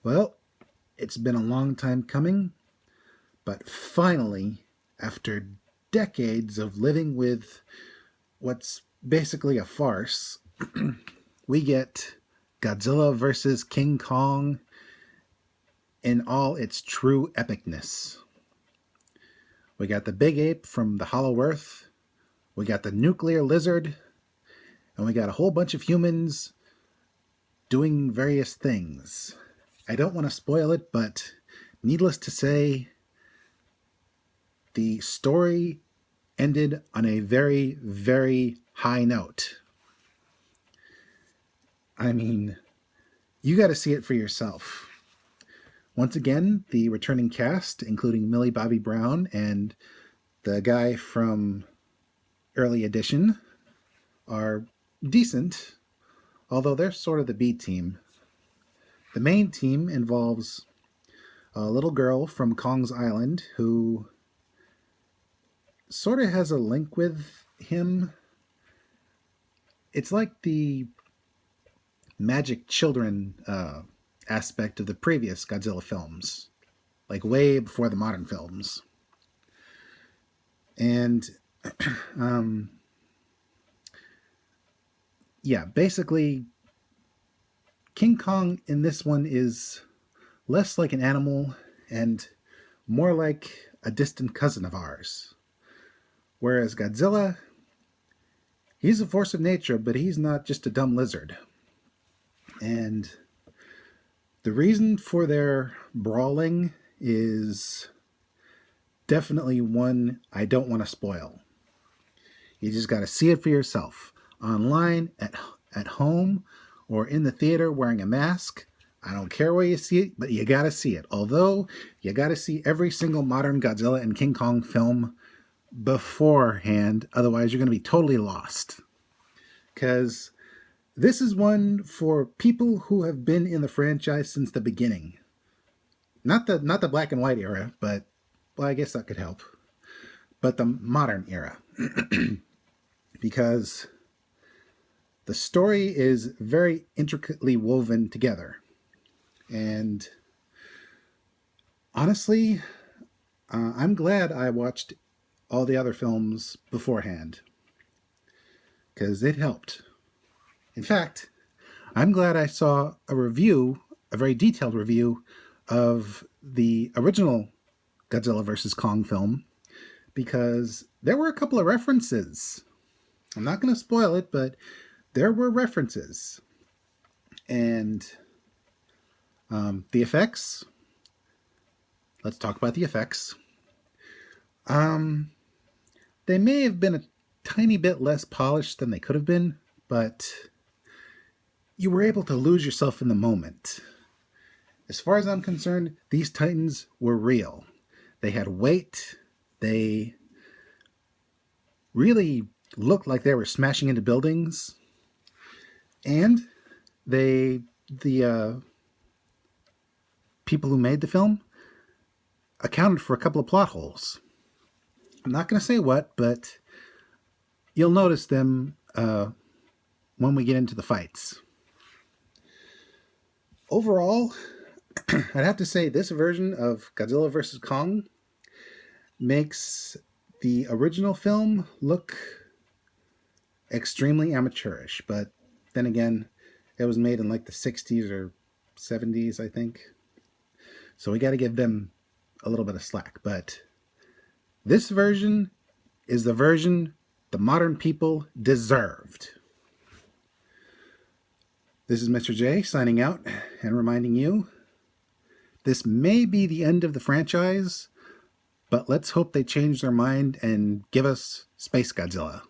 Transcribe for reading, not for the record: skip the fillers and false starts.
Well, it's been a long time coming, but finally, after decades of living with what's basically a farce, we get Godzilla versus King Kong in all its true epicness. We got the big ape from the Hollow Earth, we got the nuclear lizard, and we got a whole bunch of humans doing various things. I don't want to spoil it, but needless to say, the story ended on a very, very high note. I mean, you got to see it for yourself. Once again, the returning cast, including Millie Bobby Brown and the guy from Early Edition, are decent, although they're sort of the B team. The main team involves a little girl from Kong's Island who sort of has a link with him. It's like the magic children aspect of the previous Godzilla films, like way before the modern films. And yeah, basically, King Kong in this one is less like an animal and more like a distant cousin of ours. Whereas Godzilla, he's a force of nature, but he's not just a dumb lizard. And the reason for their brawling is definitely one I don't want to spoil. You just got to see it for yourself. Online, at home, or in the theater wearing a mask. I don't care where you see it, but you got to see it. Although, you got to see every single modern Godzilla and King Kong film beforehand. Otherwise, you're going to be totally lost. Because this is one for people who have been in the franchise since the beginning. Not the black and white era, but, well, I guess that could help. But the modern era. Because the story is very intricately woven together. And honestly, I'm glad I watched all the other films beforehand. Because it helped. In fact, I'm glad I saw a review, a very detailed review, of the original Godzilla vs. Kong film, because there were a couple of references. I'm not going to spoil it, but there were references. And the effects, let's talk about the effects. They may have been a tiny bit less polished than they could have been, but you were able to lose yourself in the moment. As far as I'm concerned, these Titans were real. They had weight. They really looked like they were smashing into buildings. And the people who made the film accounted for a couple of plot holes. I'm not going to say what, but you'll notice them when we get into the fights. Overall, I'd have to say this version of Godzilla vs. Kong makes the original film look extremely amateurish, but then again, it was made in like the 60s or 70s, I think. So we got to give them a little bit of slack. But this version is the version the modern people deserved. This is Mr. J signing out and reminding you, this may be the end of the franchise, but let's hope they change their mind and give us Space Godzilla.